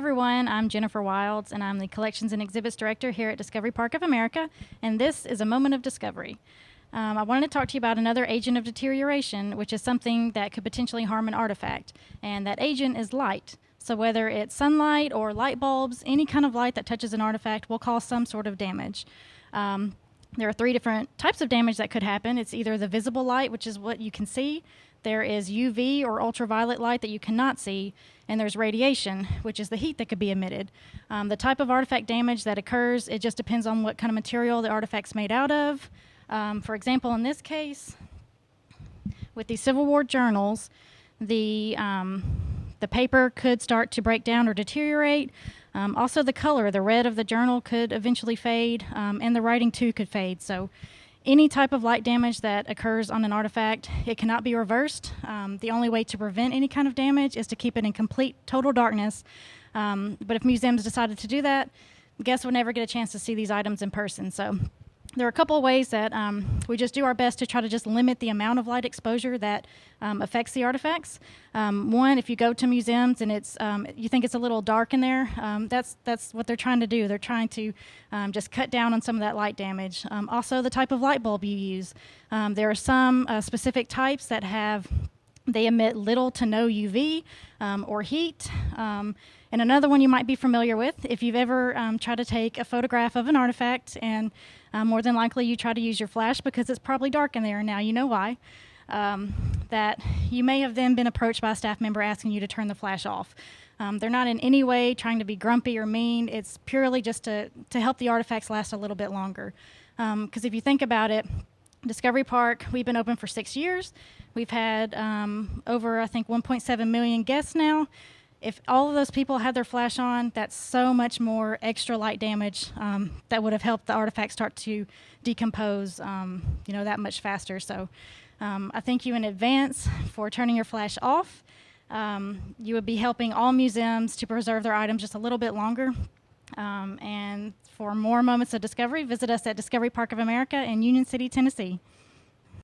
everyone, I'm Jennifer Wilds, and I'm the Collections and Exhibits Director here at Discovery Park of America, and this is a moment of discovery. I wanted to talk to you about another agent of deterioration, which is something that could potentially harm an artifact, and that agent is light. So whether it's sunlight or light bulbs, any kind of light that touches an artifact will cause some sort of damage. There are three different types of damage that could happen. It's either the visible light, which is what you can see. There is UV or ultraviolet light that you cannot see, and there's radiation, which is the heat that could be emitted. The type of artifact damage that occurs, it just depends on what kind of material the artifact's made out of. For example, in this case, with the Civil War journals, the paper could start to break down or deteriorate. Also, the color, the red of the journal could eventually fade, and the writing too could fade. So any type of light damage that occurs on an artifact, it cannot be reversed. The only way to prevent any kind of damage is to keep it in complete, total darkness. But if museums decided to do that, guests would never get a chance to see these items in person. So there are a couple of ways that we just do our best to try to just limit the amount of light exposure that affects the artifacts. One, if you go to museums and it's you think it's a little dark in there, that's what they're trying to do. They're trying to just cut down on some of that light damage. Also, the type of light bulb you use. There are some specific types that they emit little to no UV or heat. And another one you might be familiar with, if you've ever tried to take a photograph of an artifact, and more than likely you try to use your flash because it's probably dark in there, and now you know why, that you may have then been approached by a staff member asking you to turn the flash off. They're not in any way trying to be grumpy or mean. It's purely just to help the artifacts last a little bit longer. Because if you think about it, Discovery Park, we've been open for 6 years. We've had over, I think, 1.7 million guests now. If all of those people had their flash on, that's so much more extra light damage that would have helped the artifact start to decompose, that much faster. So I thank you in advance for turning your flash off. You would be helping all museums to preserve their items just a little bit longer. And for more moments of discovery, visit us at Discovery Park of America in Union City, Tennessee.